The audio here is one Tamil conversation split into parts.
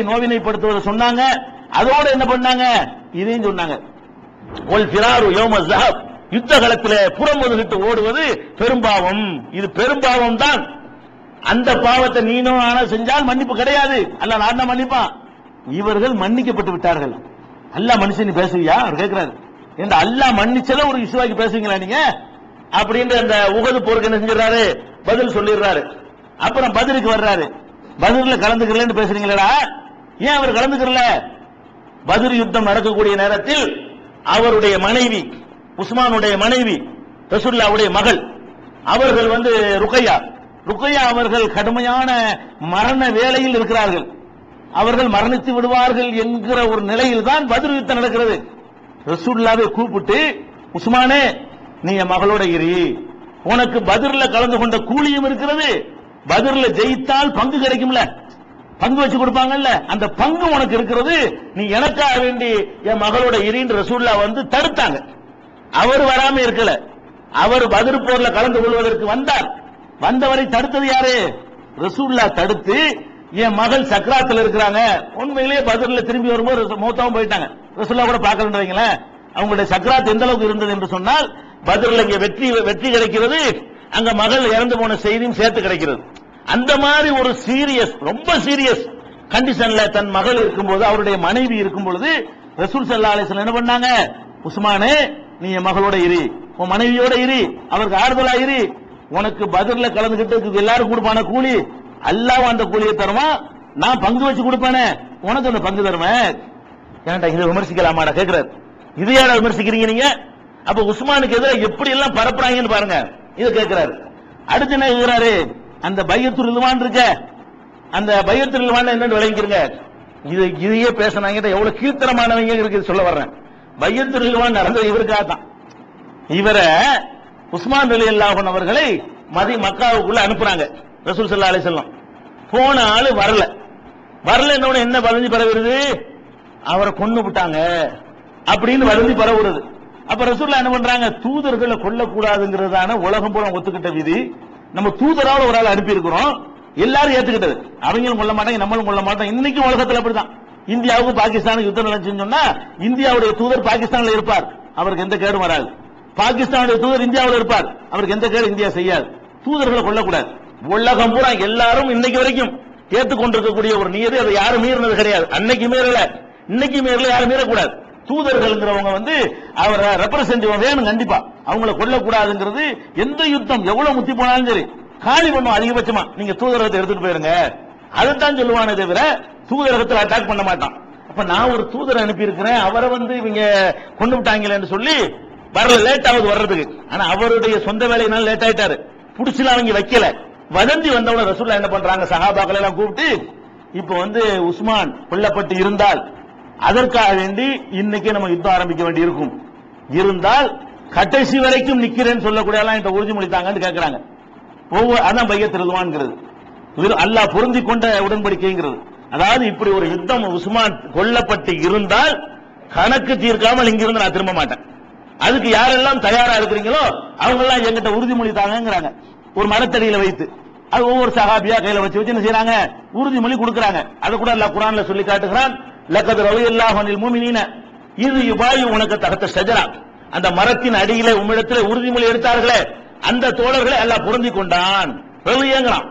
நோவினைப்படுத்துவதை சொன்னாங்க. அதோட என்ன பண்ணாங்க, இதையும் சொன்னாங்க. ஒல் ஃபிராரு யௌம ஸஹப், யுத்த களத்திலே புறமுதுகிட்டு ஓடுவது பெரும்பாவம். இது பெரும்பாவம் தான். அந்த பாவத்தை நீனும் ஆனா செஞ்சால் மன்னிப்பு கிடையாது. அல்லாஹ் நானா மன்னிப்பான். இவர்கள் மன்னிக்கப்பட்டு விட்டார்கள். அல்லாஹ் மனுஷன் பேசுவியா அவர் கேட்கிறாரு. இந்த அல்லாஹ் மன்னிச்சல ஒரு இஸ்வாக்கி பேசுவீங்களா நீங்க அப்படின்ற அந்த உகது போருக்கு என்ன செஞ்சிடறாரு, பதில் சொல்லிடுறாரு. அப்புறம் பதிலுக்கு வர்றாரு. பதில கலந்துக்கலன்னு பேசுறீங்களா? ஏன் அவர் கலந்துக்கல? பத்ர் யுத்தம் நடக்கக்கூடிய நேரத்தில் அவருடைய மனைவி, உஸ்மானுடைய மனைவி, ரசூலுல்லாஹ்வுடைய மகள், அவர்கள் ருக்கையா அவர்கள் கடுமையான மரண வேளையில் இருக்கிறார்கள். அவர்கள் மரணித்து விடுவார்கள் என்கிற ஒரு நிலையில் தான் பத்ர் யுத்தம் நடக்கிறது. ரசூலுல்லாஹ்வை கூப்பிட்டு, உஸ்மானே நீ என் மகளோட இரு, உனக்கு பத்ர்ல கலந்து கொண்ட கூலியும் இருக்கிறது, பத்ர்ல ஜெயித்தால் பங்கு கிடைக்கும்ல, பங்கு வச்சு கொடுப்பாங்கல்ல, அந்த பங்கு உனக்கு இருக்கிறது, நீ எனக்காக வேண்டி என் மகளோட இரின்னு ரசூலுல்லாஹ் வந்து தடுத்தாங்க. அவர் வராம இருக்கல, அவர் பத்ர் போர்ல கலந்து கொள்வதற்கு வந்தார். வந்தவரை தடுத்தது யாரு? ரசூலுல்லாஹ் தடுத்து, என் மகள் சக்ராத்தில் இருக்கிறாங்க, உண்மையிலேயே பத்ர்ல திரும்பி வரும்போது மௌத்தாவும் போயிட்டாங்க, ரசூலுல்லாஹ் கூட பார்க்கலன்றீங்களே. அவங்களுடைய சக்ராத் எந்த அளவுக்கு இருந்தது என்று சொன்னால், பத்ர்ல இங்க வெற்றி கிடைக்கிறது, அங்க மகள் இறந்து போன செய்தியும் சேர்த்து கிடைக்கிறது. அந்த மாதிரி ஒரு சீரியஸ், ரொம்ப சீரியஸ் கண்டிஷன்ல தன் மகள் இருக்கும்போது, அவருடைய மனைவி இருக்கும் பொழுது ரசூல் ஸல்லல்லாஹு அலைஹி வஸல்லம் என்ன பண்ணாங்க, உஸ்மானே நீ என் மகளோட இரு, உன் மனைவியோட இரு, அவருக்கு ஆறுதலா இரு, உனக்கு பத்ர்ல கலந்துகிட்டு எல்லாரும் கொடுப்பான கூலி அல்லாஹ் அந்த கூலியை தருவான், நான் பங்கு வச்சு கொடுப்பேனே உனக்கு அந்த பங்கு தருவேன். ஏன்டா இதை விமர்சிக்கலாமாடா கேட்கிறார். இது யாரா விமர்சிக்கிறீங்க நீங்க? அப்ப உஸ்மானுக்கு எதிராக எப்படி எல்லாம் பரப்புறாங்கன்னு பாருங்க, இதை கேட்கிறாரு. அடுத்து என்ன கேட்கிறாரு, அந்த பையத்துல் ரிதுவான் இருக்க, அந்த பையத்துல் ரிதுவான் என்னன்னு விளங்கிக்கிறங்க. இதையே பேசினாங்க, எவ்வளவு கீழ்த்தரமானவங்க இருக்கு சொல்ல வர்றேன். பையத்துல் ரிதுவான் நடந்தது இவருக்காக தான். இவரை உஸ்மான் ரலியல்லாஹு அன்ஹு அவர்களை மக்காவுக்குள்ள அனுப்புறாங்க ரசூல் ஸல்லல்லாஹு அலைஹி வஸல்லம். போன ஆளு வரல என்ன வதந்தி பரவுறது, அவரை கொன்னு விட்டாங்க அப்படின்னு வதந்தி பரவுறது. அப்ப ரசூலுல்லாஹ் என்ன பண்றாங்க, தூதர்களை கொல்லக்கூடாதுங்கிறதான உலகம் பூரா ஒத்துக்கிட்ட விதி, நம்ம தூதரால ஒரு ஆள் அனுப்பி இருக்கிறோம், எல்லாரும் ஏத்துக்கிட்டது. அவங்களும் கொல்ல மாட்டாங்க, நம்மளும் கொல்ல மாட்டோம். இன்னைக்கு உலகத்தில் அப்படிதான். இந்தியாவுக்கு பாகிஸ்தானுக்கு யுத்தம் நடந்துச்சுன்னு சொன்னா இந்தியாவுடைய தூதர் பாகிஸ்தான்ல இருப்பார், அவருக்கு எந்த கேடும் வராது. பாகிஸ்தானுடைய தூதர் இந்தியாவில் இருப்பார், அவருக்கு எந்த கேடு இந்தியா செய்யாது. தூதர்களை கொல்லக்கூடாது. உலகம் பூரா எல்லாரும் இன்னைக்கு வரைக்கும் ஏற்றுக்கொண்டிருக்கக்கூடிய ஒரு நீதி, அதை யாரும் மீறினது கிடையாது. அன்னைக்கு மீறல, இன்னைக்கு மீறல, யாரும் மீறக்கூடாது. தூதர்கள்ங்கிறவங்க அவரை ரெப்ரசென்ட் வேணும், கண்டிப்பா அவங்களை கொல்லக்கூடாதுங்கிறது. எந்த யுத்தம் எவ்வளவு முத்தி போனாலும் சரி காலி பண்ணும் அதிகபட்சமா, நீங்க தூதரகத்தை எடுத்துட்டு போயிருங்க, அதைத்தான் சொல்லுவானே தவிர தூதரகத்தில் அட்டாக் பண்ண மாட்டான். அப்ப நான் ஒரு தூதரை அனுப்பி இருக்கிறேன், அவரை இவங்க கொண்டு விட்டாங்களேன்னு சொல்லி வரல, லேட் ஆகுது வர்றதுக்கு. ஆனா அவருடைய சொந்த வேலையினால லேட் ஆயிட்டாரு, புடிச்சுலாம் அவங்க வைக்கல. வதந்தி வந்தவன ரசூலுல்லாஹ் என்ன பண்றாங்க, சஹாபாக்களை எல்லாம் கூப்பிட்டு, இப்ப உஸ்மான் கொல்லப்பட்டு இருந்தால் அதற்காக வேண்டி இன்னைக்கு நம்ம யுத்தம் ஆரம்பிக்க வேண்டி இருக்கும், இருந்தால் கடைசி வரைக்கும் நிக்கிறேன்னு சொல்லக்கூடிய எல்லாம் உறுதிமொழி தாங்கன்னு கேட்கிறாங்க. அதான் பையத்துல் ரிதுவான்ங்கிறது, அல்லாஹ் பொருந்தி கொண்ட உடன்படிக்கைங்கிறது. அதாவது இப்படி ஒரு யுத்தம் உஸ்மான் கொல்லப்பட்டு இருந்தால் கணக்கு தீர்க்காமல் இங்கிருந்து நான் திரும்ப மாட்டேன், அதுக்கு யாரெல்லாம் தயாரா இருக்கிறீங்களோ அவங்க எல்லாம் எங்கிட்ட உறுதிமொழி தாங்கங்கிறாங்க. ஒரு மரத்தடியில வைத்து அது ஒவ்வொரு சஹாபியா கையில வச்சு என்ன செய்யறாங்க, உறுதிமொழி கொடுக்கறாங்க. அதை கூட அல்லாஹ் குர்ஆன்ல சொல்லி காட்டுகிறான், லக்கத் ரலியல்லாஹு அனில் முஃமினீன இது யுபாயு உனக்கு தஹத ஷஜரா, அந்த மரத்தின் அடியிலே உம்மிடத்தில் உறுதிமொழி எடுத்தார்களே அந்த தோழர்களை அல்லாஹ் பொருந்தி கொண்டான் ரலியங்கறான்.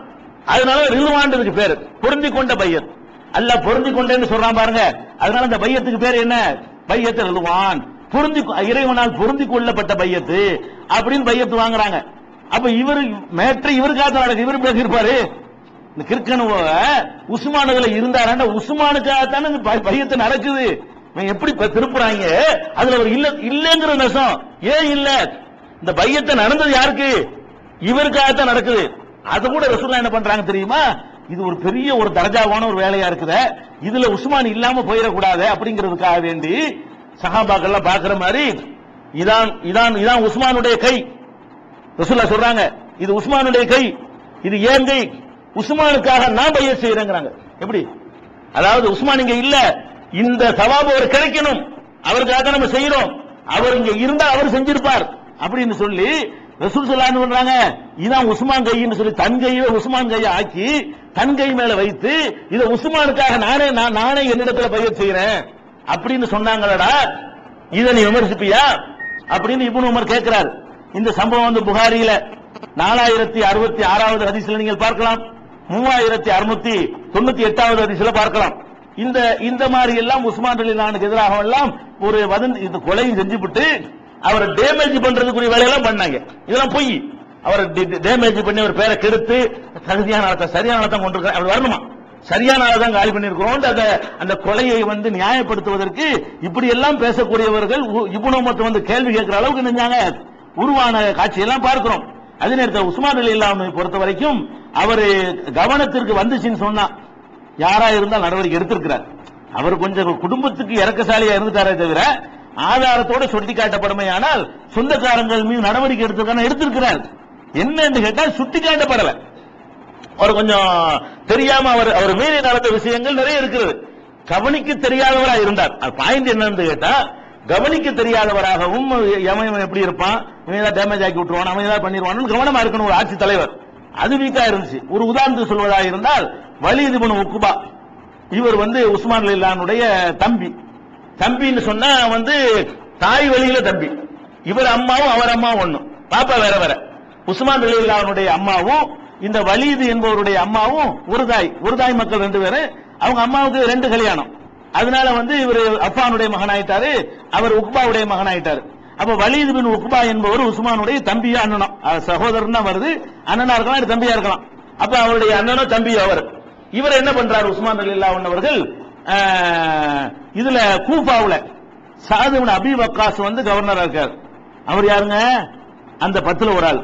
அதனால ரிதுவான்க்கு பேரு பொருந்தி கொண்ட பையத். அல்லாஹ் பொருந்தி கொண்டேன்னு சொல்றான் பாருங்க, அதனால அந்த பையத்துக்கு பேர் என்ன, பையத்துல் ரிதுவான், இறைவனால் பொருந்தி கொள்ளப்பட்ட பையத்து அப்படின்னு பையத்து வாங்குறாங்க. அப்ப இவரு மேற்று இவருக்காக நடக்குது, இவரு பேசி இருப்பாரு. இந்த கிறுக்கனுவ உஸ்மானுல இருந்தாரா, உஸ்மானுக்காகத்தானே பையத்து நடக்குது. எப்படி திருப்புறாங்க, அதுல ஒரு இல்லங்கிற நெசம் ஏன் இல்ல, இந்த பையத்தை நடந்தது யாருக்கு, இவருக்காகத்தான் நடக்குது. அது கூட ரசூலுல்லாஹ் என்ன பண்றாங்க தெரியுமா, இது ஒரு பெரிய ஒரு தரஜாவான ஒரு வேலையா இருக்குது, இதுல உஸ்மான் இல்லாம போயிடக்கூடாது அப்படிங்கிறதுக்காக வேண்டி சஹாபாக்கள் பாக்குற மாதிரி இதான் உஸ்மானுடைய கை. ரசூலுல்லாஹ் சொல்றாங்க, இது உஸ்மானுடைய கை, இது ஏன் கை, உஸ்மானுக்காக நான் பையத் செய்யறேங்கிறாங்க. எப்படி, அதாவது உஸ்மான் இங்க இல்ல, இந்த சவாபு அவர் கிடைக்கணும், அவருக்காக நம்ம செய்யறோம், அவர் இங்க இருந்தா அவர் செஞ்சிருப்பார் அப்படின்னு சொல்லி ரசூல் ஸல்லல்லாஹு அலைஹி பண்றாங்க, இதான் உஸ்மான் கைன்னு சொல்லி தன் கையை உஸ்மான் கையை ஆக்கி தன் கை மேல வைத்து இதை உஸ்மானுக்காக நானே என்னிடத்துல பயிர் செய்யறேன் அப்படின்னு சொன்னாங்களடா, இதை நீ விமர்சிப்பியா அப்படின்னு இப்னு உமர் கேட்கிறார். இந்த சம்பவம் வந்து புகாரியில 4066வது ஹதீஸ்ல நீங்கள் பார்க்கலாம், 3698வது ஹதீஸ்ல பார்க்கலாம். இந்த மாதிரி எல்லாம் உஸ்மான் ரலியல்லாஹு எதிராக எல்லாம் ஒரு வதந்தி, இந்த கொலையும் செஞ்சுவிட்டு அவரை டேமேஜ் பண்றதுக்குரிய வேலையெல்லாம் பண்ணாங்க. இதெல்லாம் பொய். அவரை டேமேஜ் பண்ணி ஒரு பேரை கெடுத்து சரியான ஆளத்தான் கொண்டிருக்க, அப்படி வரணுமா, சரியான ஆளை தான் காலி பண்ணிருக்கிறோம். அந்த கொலையை வந்து நியாயப்படுத்துவதற்கு இப்படி எல்லாம் பேசக்கூடியவர்கள் இப்னு உமர் வந்து கேள்வி கேட்கிற அளவுக்கு நினைஞ்சாங்க. உருவான காட்சியெல்லாம் பார்க்கிறோம். அதே நேரத்தில் உஸ்மான் ரலியல்லாஹு பொறுத்த வரைக்கும் அவரு கவனத்திற்கு வந்துச்சுன்னு சொன்னா யாரா இருந்தால் நடவடிக்கை எடுத்திருக்கிறார். அவர் கொஞ்சம் குடும்பத்துக்கு இறக்கசாலியா இருந்துட்டாரே தவிர ஆதாரத்தோட சுட்டி காட்டப்படுமையானால் சொந்தக்காரங்கள் மீது நடவடிக்கை எடுத்திருக்கிறார். என்னன்னு கேட்டா சுட்டி காட்டப்படல. அவர் கொஞ்சம் தெரியாம அவர் மீறி நடந்த விஷயங்கள் நிறைய இருக்கிறது. கவனிக்க தெரியாதவரா இருந்தார். பாயிண்ட் என்னன்னு கேட்டா, கவனிக்க தெரியாதவராகவும் எவன் எப்படி இருப்பான், இவன் ஏதாவது டேமேஜ் ஆக்கி விட்டுருவான், அவன் ஏதாவது பண்ணிடுவான் கவனமா இருக்கணும் ஒரு ஆட்சி தலைவர். அது வீக்கா இருந்துச்சு. ஒரு உதாரணத்துக்கு சொல்வதாக இருந்தால் வலீத் இப்னு உக்பா, இவர் வந்து உஸ்மான் ரலியல்லாஹுடைய தம்பின்னு சொன்னா வந்து தாய் வழியில தம்பி. இவர் அம்மாவும் அவர் அம்மாவும் ஒண்ணு, பாப்பா வேற வேற. உஸ்மான் ரலியல்லாஹுடைய அம்மாவும் இந்த வலீது என்பவருடைய அம்மாவும் ஒரு தாய் மக்கள் 2 பேரு. அவங்க அம்மாவுக்கு 2 கல்யாணம். அதனால வந்து இவர் அஃபானுடைய மகனாயிட்டாரு, அவர் உக்பாவுடைய மகனாயிட்டாரு. அப்ப வலீத் பின் உக்பா என்பவர் உஸ்மானுடைய தம்பியா அண்ணனோ, சகோதரன் தான் வருது, அண்ணனா இருக்கலாம் தம்பியா இருக்கலாம். அப்ப அவருடைய அண்ணனோ தம்பியோ அவர். இவர் என்ன பண்றாரு, உஸ்மான் ரலியல்லாஹு அவர்கள் இதுல கூஃபாவுல சாத் இப்னு அபீ வக்காஸ் வந்து கவர்னரா இருக்கார். அவர் யாருங்க, அந்த 10ல ஒரு ஆள்.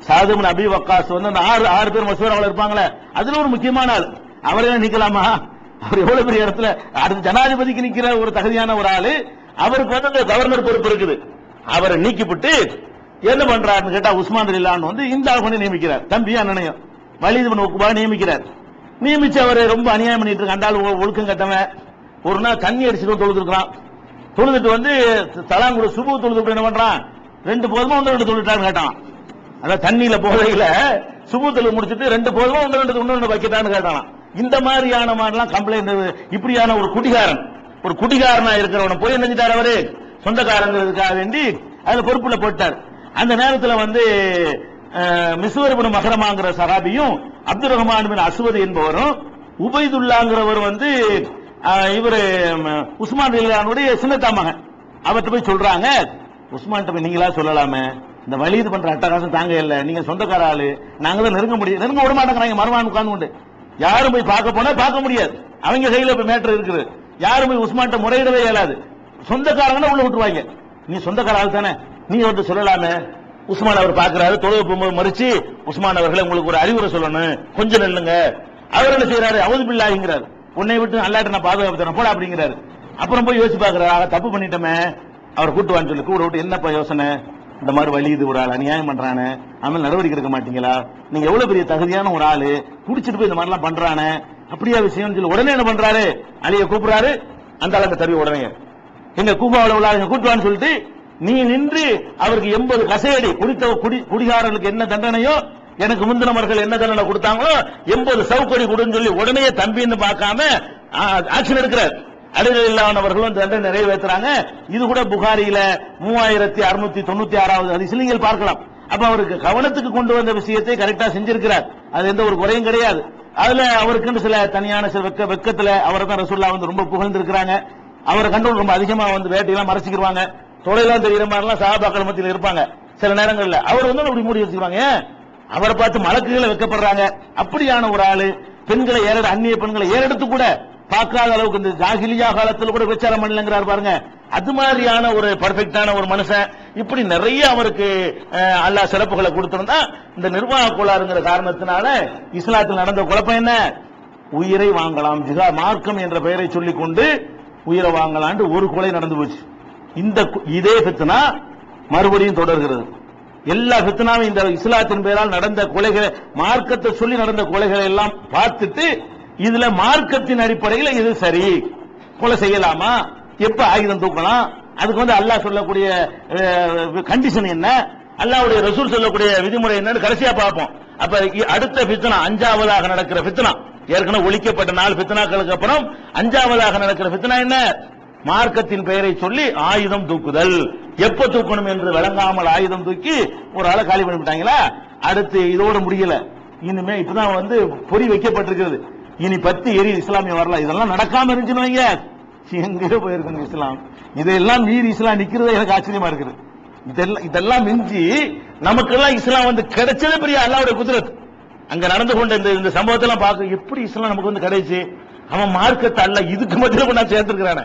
சாத் இப்னு அபீ வக்காஸ் வந்து அந்த 6 பேர் மசூராவுல இருப்பாங்களே, அதுல ஒரு முக்கியமான ஆள். அவரே நிக்கலாமா, அவர் எவ்வளவு பெரிய இடத்துல அடுத்த ஜனாதிபதிக்கு நிக்கிற ஒரு தகுதியான ஒரு ஆளு. அவருக்கு வந்து அந்த கவர்னர் பொறுப்பு இருக்குது. அவரை நீக்கிவிட்டு என்ன பண்றாருன்னு கேட்டா, உஸ்மான் ரலியல்லாஹு வந்து இந்த ஆள் பண்ணி நியமிக்கிறார். தம்பி அண்ணனையும் வலீத் இப்னு உக்பா நியமிக்கிறார். நியமிச்சு அவரை ரொம்ப அநியாயம் பண்ணிட்டு இருக்க. அந்த ஆள் ஒழுக்கம் கட்டவன். ஒரு நாள் தண்ணி அடிச்சுட்டு தொழுதுருக்கான். தொழுதுட்டு வந்து தலாங்குட சுபு தொழுது என்ன பண்றான், 2 போதுமா 1 தொழுட்டான்னு கேட்டான். அதான் தண்ணியில போதையில சுபு தொழு முடிச்சுட்டு 2 போதுமா 1 வைக்கட்டான்னு கேட்டான். இந்த மாதிரியான மாதிரிலாம் கம்ப்ளைண்ட். இப்படியான ஒரு குடிகாரனா இருக்கிறவனை போய் என்ன செஞ்சார், அவரு சொந்தக்காரங்கிறதுக்காக வேண்டி அதுல பொறுப்புல போட்டார். அந்த நேரத்தில் வந்து மிஸ்வர் இப்னு மஹ்ரமாங்கிற சஹாபியும் அப்துல் ரஹ்மான் பின் அஸ்வத் என்பவரும் உபைதுல்லாங்கிறவர் வந்து இவரு உஸ்மான் ரலியல்லாஹுடைய சின்னத்தா மகன். அவர்கிட்ட போய் சொல்றாங்க, உஸ்மான் போய் நீங்களா சொல்லலாமே, இந்த வலீத் பண்ற அட்டகாசம் தாங்க இல்ல, நீங்க சொந்தக்கார ஆளு, நாங்க தான் நெருங்க விட மாட்டேங்கிறாங்க. மறுவான் உட்கார்ந்து யாரும் போய் பார்க்க போனா பார்க்க முடியாது, அவங்க கையில போய் மேட்டர் இருக்குது. யாரும் போய் உஸ்மான் முறையிடவே இயலாது. சொந்தக்காரங்க உள்ள விட்டுருவாங்க. நீ சொந்தக்கார ஆள் தானே, நீ வந்து சொல்லலாமே. உஸ்மான் அவர் பாக்குறாரு, தொழுகை போகும்போது மறிச்சு, உஸ்மான் அவர்களை உங்களுக்கு ஒரு அறிவுரை சொல்லணும், கொஞ்சம் நெல்லுங்க. அவர் என்ன செய்யறாரு, அவுது பில்லாஹ்ங்கிறாரு, உன்னை விட்டு அல்லாட்ட நான் பாதுகாப்பு தரேன் போட அப்படிங்கிறாரு. அப்புறம் போய் யோசிச்சு பாக்குறாரு, தப்பு பண்ணிட்டோமே, அவர் கூட்டுவான்னு சொல்லி கூட விட்டு என்னப்பா யோசனை, இந்த மாதிரி வலீது ஒரு ஆள் அநியாயம் பண்றானே, அவன் நடவடிக்கை எடுக்க மாட்டீங்களா, நீங்க எவ்வளவு பெரிய தகுதியான ஒரு ஆளு, குடிச்சிட்டு போய் இந்த மாதிரி எல்லாம் பண்றானே, அப்படியா விஷயம் சொல்லி உடனே என்ன பண்றாரு, அலியை கூப்பிடுறாரு. அந்த ஆளுங்க தருவி உடனே எங்க கூப்பாவில் உள்ள ஆளுங்க கூட்டுவான்னு சொல்லிட்டு நீ நின்று அவருக்கு 80 கசையடி குடிகாரர்களுக்கு என்ன தண்டனையோ எனக்கு முந்தினவர்கள் என்ன தண்டனை கொடுத்தாங்களோ 80 சவுக்கடி கொடுன்னு சொல்லி உடனே தம்பின்னு பார்க்காம ஆக்ஷன் எடுக்கிறார். அலிரலில்லாஹுவர்களும் தண்டனை நிறைவேற்றுறாங்க. இது கூட புகாரியில 3696வது ஹதீஸ்ல நீங்கள் பார்க்கலாம். அப்ப அவருக்கு கவனத்துக்கு கொண்டு வந்த விஷயத்தை கரெக்டா செஞ்சிருக்கிறார். அது எந்த ஒரு குறையும் கிடையாது. அதுல அவருக்கு சில தனியான சில வெக்கத்துல அவரை தான் ரசூலுல்லாஹ் வந்து ரொம்ப புகழ்ந்திருக்கிறாங்க. அவரை கண்டு ரொம்ப அதிகமா வந்து வேட்டையெல்லாம் மறைச்சிக்கிறாங்க. தொலைலாம் தெரிகிற மாதிரிலாம் சஹாபாக்கள் மத்தியில் இருப்பாங்க. சில நேரங்கள்ல அவர் வந்து அப்படி மூடி வச்சுக்கிறாங்க. அவரை பார்த்து மலக்குகளை வைக்கப்படுறாங்க. அப்படியான ஒரு ஆளு பெண்களை அந்நிய பெண்களை ஏறெடுத்து கூட பார்க்காத அளவுக்கு இந்த ஜாகிலியா காலத்தில் கூட விசாரம் பண்ணலங்கிறார் பாருங்க. அது மாதிரியான ஒரு பர்ஃபெக்டான ஒரு மனுஷன். இப்படி நிறைய அவருக்கு அல்லாஹ் சிறப்புகளை கொடுத்திருந்தா, இந்த நிர்வாக கோளாறுங்கிற காரணத்தினால இஸ்லாத்தில் நடந்த குழப்பம் என்ன, உயிரை வாங்கலாம், ஜிஹாத் மார்க்கம் என்ற பெயரை சொல்லிக் கொண்டு உயிரை வாங்கலான்னு ஒரு கொலை நடந்து போச்சு. இதே ஃபித்னா மறுபடியும் தொடர்கிறது. எல்லா ஃபித்னாவும் இந்த இஸ்லாத்தின் பெயரால் நடந்த கொலைகள், மார்க்கத்தை சொல்லி நடந்த கொலைகளை எல்லாம் பார்த்துட்டு இதுல மார்க்கத்தின் அடிப்படையில் இது சரி, கொலை செய்யலாமா, எப்ப ஆயுதம் தூக்கலாம், அதுக்கு வந்து அல்லாஹ் சொல்லக்கூடிய கண்டிஷன் என்ன, அல்லாஹ்வுடைய ரசூல் சொல்லக்கூடிய விதிமுறை என்னன்னு கடைசியா பார்ப்போம். அப்ப அடுத்த ஃபித்னா, அஞ்சாவதாக நடக்கிற ஃபித்னா, ஏற்கனவே ஒழிக்கப்பட்ட 4 ஃபித்னாக்களுக்கு அப்புறம் அஞ்சாவதாக நடக்கிற ஃபித்னா என்ன? மார்க்கத்தின் பெயரை சொல்லி ஆயுதம் தூக்குதல். எப்ப தூக்கணும் என்று விளங்காமல் ஆயுதம் தூக்கி ஒரு ஆளை காலி பண்ணிவிட்டாங்களா? அடுத்து இதோட முடியல, இனிமே இப்பதான் பொறி வைக்கப்பட்டிருக்கிறது, இனி 10 எரி இஸ்லாமிய வரலாம். இதெல்லாம் நடக்காம இருந்துச்சுன்னு வைங்க, எங்கேயோ போயிருக்கணும் இஸ்லாம். இதெல்லாம் மீறி இஸ்லாம் நிக்கிறது எனக்கு ஆச்சரியமா இருக்குது. இதெல்லாம் மிஞ்சி நமக்கெல்லாம் இஸ்லாம் கிடைச்சதே பெரிய அல்லாஹ்வுடைய குத்ரத். அங்க நடந்து கொண்ட இந்த சம்பவத்தெல்லாம் பார்க்க எப்படி இஸ்லாம் நமக்கு கிடைச்சு, அவன் மார்க்கத்தை அல்ல இதுக்கு மத்தியில நான் சேர்த்திருக்கிறான,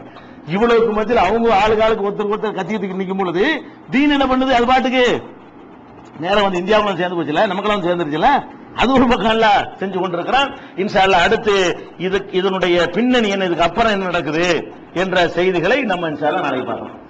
இவ்வளவுக்கு மத்தியில் அவங்க ஆளுக்கு ஒருத்தர் கத்திக்கிட்டு நிற்கும் பொழுது தீன் என்ன பண்ணுது? அது பாட்டுக்கு நேரம் இந்தியாவுல சேர்ந்து போச்சுல, நமக்கெல்லாம் சேர்ந்துருச்சுல. அது ஒரு பக்கம் அல்ல செஞ்சு கொண்டிருக்கிறான். இன்ஷா அல்லாஹ் அடுத்து இதனுடைய பின்னணி என்ன, இதுக்கு அப்புறம் என்ன நடக்குது என்ற செய்திகளை நம்ம இன்ஷா அல்லாஹ் நாளைக்கு பார்க்கலாம்.